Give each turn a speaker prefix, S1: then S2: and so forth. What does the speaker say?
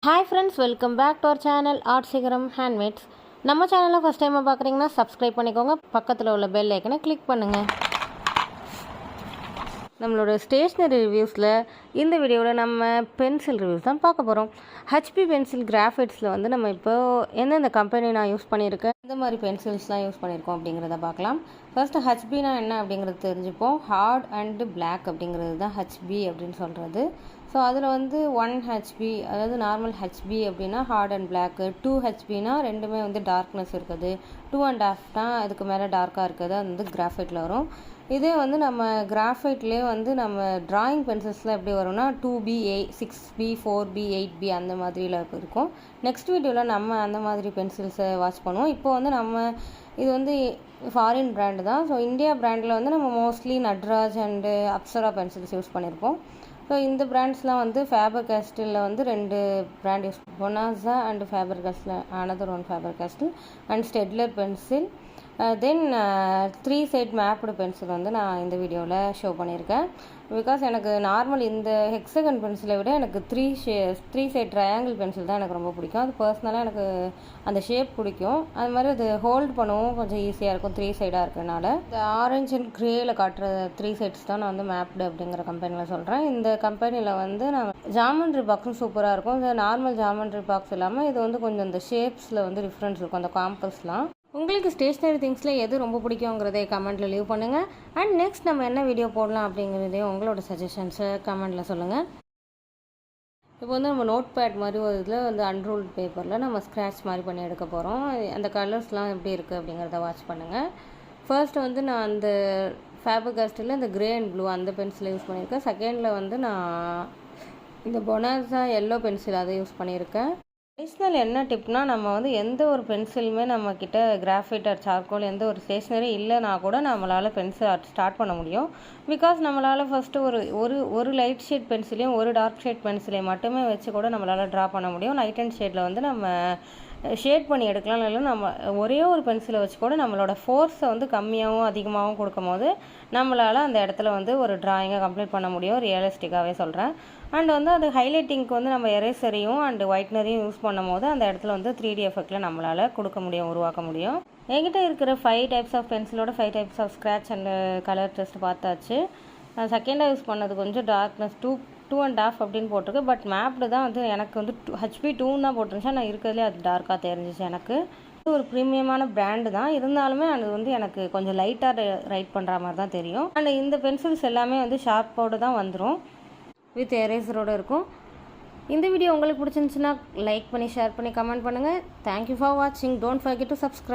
S1: Hi friends, welcome back to our channel Art Sigaram Handmades. நம்ம சேனலை first டைமாக பார்க்குறீங்கன்னா சப்ஸ்கிரைப் பண்ணிக்கோங்க, பக்கத்தில் உள்ள பெல் ஐக்கனை கிளிக் பண்ணுங்கள். நம்மளோட ஸ்டேஷ்னரி ரிவ்யூஸில் இந்த வீடியோவில் நம்ம பென்சில் ரிவ்யூஸ் தான் பார்க்க போகிறோம். ஹெச்பி பென்சில் கிராஃபைட்ஸில் வந்து நம்ம இப்போ எந்தெந்த கம்பெனி நான் யூஸ் பண்ணியிருக்கேன், இந்த மாதிரி பென்சில்ஸ்லாம் யூஸ் பண்ணியிருக்கோம் அப்படிங்கிறத பார்க்கலாம். ஃபர்ஸ்ட்டு ஹெச்பினா என்ன அப்படிங்கிறது தெரிஞ்சுப்போம். ஹார்ட் அண்டு பிளாக் அப்படிங்கிறது தான் ஹெச்பி அப்படின்னு சொல்கிறது. ஸோ அதில் வந்து 1 ஹெச்பி, அதாவது நார்மல் ஹெச்பி அப்படின்னா ஹார்ட் அண்ட் பிளாக்கு. 2 ஹெச்பினா ரெண்டுமே வந்து டார்க்னஸ் இருக்குது. 2.5னா அதுக்கு மேலே டார்க்காக இருக்குது, அது வந்து கிராஃபைட்டில் வரும். இதே வந்து நம்ம கிராஃபைட்லேயே வந்து நம்ம ட்ராயிங் பென்சில்ஸில் எப்படி வரும்னா 2B, 6B, 4B, 8B அந்த மாதிரியில் இருக்கும். நெக்ஸ்ட் வீடியோவில் நம்ம அந்த மாதிரி பென்சில்ஸை வாட்ச் பண்ணுவோம். இப்போ வந்து நம்ம இது வந்து ஃபாரின் பிராண்டு தான். ஸோ இந்தியா பிராண்டில் வந்து நம்ம mostly Natraj and Apsara pencils use பண்ணியிருப்போம். ஸோ இந்த பிராண்ட்ஸ்லாம் வந்து ஃபேபர் கேஸ்டிலில் வந்து 2 பிராண்ட் யூஸ் பொனாசா and Faber Castell another one Faber Castell and Staedtler pencil. Then 3 side mapped pencil வந்து நான் இந்த வீடியோவில் ஷோ பண்ணியிருக்கேன். பிகாஸ் எனக்கு நார்மல் இந்த ஹெக்ஸகன் பென்சிலை விட எனக்கு 3 சைட் ட்ரையாங்கிள் பென்சில் தான் எனக்கு ரொம்ப பிடிக்கும். அது பர்சனலாக எனக்கு அந்த ஷேப் பிடிக்கும். அது மாதிரி அது ஹோல்ட் பண்ணவும் கொஞ்சம் ஈஸியாக இருக்கும் 3 சைடாக இருக்கிறனால. இந்த ஆரஞ்ச் அண்ட் க்ரேயில் காட்டுற 3 சைட்ஸ் தான் நான் வந்து மேப்டு அப்படிங்கிற கம்பெனியில் சொல்கிறேன். இந்த கம்பெனியில் வந்து நான் ஜாமெண்ட்ரி பாக்ஸும் சூப்பராக இருக்கும். இந்த நார்மல் ஜாமெண்ட்ரி பாக்ஸ் இல்லாமல் இது வந்து கொஞ்சம் இந்த ஷேப்ஸில் வந்து டிஃப்ரென்ஸ் இருக்கும், அந்த காம்பஸ்லாம். உங்களுக்கு ஸ்டேஷ்னரி திங்ஸில் எது ரொம்ப பிடிக்குங்கிறதே கமெண்ட்டில் லீவ் பண்ணுங்கள். அண்ட் நெக்ஸ்ட் நம்ம என்ன வீடியோ போடலாம் அப்படிங்கிறதையும் உங்களோட சஜஷன்ஸை கமெண்ட்டில் சொல்லுங்கள். இப்போ வந்து நம்ம நோட் பேட் மாதிரி ஒரு இதில் வந்து அன்ரூல்ட் பேப்பரில் நம்ம ஸ்க்ராட்ச் மாதிரி பண்ணி எடுக்க போகிறோம். அந்த கலர்ஸ்லாம் எப்படி இருக்குது அப்படிங்கிறத வாட்ச் பண்ணுங்கள். ஃபர்ஸ்ட் வந்து நான் அந்த ஃபேபர் கேஸ்டில் இந்த கிரே அண்ட் ப்ளூ அந்த பென்சிலை யூஸ் பண்ணியிருக்கேன். செகண்டில் வந்து நான் இந்த பொனாசா எல்லோ பென்சில் அதை யூஸ் பண்ணியிருக்கேன். அடிஷ்னல் என்ன டிப்னா, நம்ம வந்து எந்த ஒரு பென்சிலுமே நம்மக்கிட்ட கிராஃபைட் ஆர் சார்கோல் எந்த ஒரு ஸ்டேஷ்னரி இல்லைனா கூட நம்மளால் பென்சில் ஆர்ட் ஸ்டார்ட் பண்ண முடியும். பிகாஸ் நம்மளால் ஃபஸ்ட்டு ஒரு லைட் ஷேட் பென்சிலையும் ஒரு டார்க் ஷேட் பென்சிலையும் மட்டுமே வச்சு கூட நம்மளால் ட்ரா பண்ண முடியும். லைட் அண்ட் ஷேடில் வந்து நம்ம ஷேட் பண்ணி எடுக்கலாம். இல்லை நம்ம ஒரே ஒரு பென்சிலை வச்சு கூட நம்மளோட ஃபோர்ஸை வந்து கம்மியாகவும் அதிகமாகவும் கொடுக்கும் போது நம்மளால் அந்த இடத்துல வந்து ஒரு ட்ராயிங்கை கம்ப்ளீட் பண்ண முடியும். ரியலிஸ்டிக்காகவே சொல்கிறேன். அண்ட் வந்து அது ஹைலைட்டிங்க்கு வந்து நம்ம எரேசரையும் அண்ட் ஒயிட்னரையும் யூஸ் பண்ணும் போது அந்த இடத்துல வந்து 3D எஃபெக்டில் நம்மளால் கொடுக்க முடியும், உருவாக்க முடியும். என்கிட்ட இருக்கிற 5 டைப்ஸ் ஆஃப் பென்சிலோட 5 types of scratch and colour test பார்த்தாச்சு. செகண்டாக யூஸ் பண்ணது கொஞ்சம் டார்க்னஸ் 2.5 அப்படின்னு போட்டிருக்கு. பட் மேப்டு தான் வந்து எனக்கு வந்து ஹெச்பி 2 தான் போட்டிருந்துச்சு. நான் இருக்கிறதுலே அது டார்க்காக தெரிஞ்சிச்சு. எனக்கு ஒரு ப்ரீமியமான பிராண்டு தான் இருந்தாலுமே அது வந்து எனக்கு கொஞ்சம் லைட்டாக ரைட் பண்ணுற மாதிரி தான் தெரியும். அண்ட் இந்த பென்சில்ஸ் எல்லாமே வந்து ஷார்ப்போடு தான் வந்துடும், வித் எரேசரோடு இருக்கும். இந்த வீடியோ உங்களுக்கு பிடிச்சிருந்துச்சுன்னா லைக் பண்ணி, ஷேர் பண்ணி, கமெண்ட் பண்ணுங்கள். தேங்க்யூ ஃபார் வாட்சிங். Don't forget to subscribe.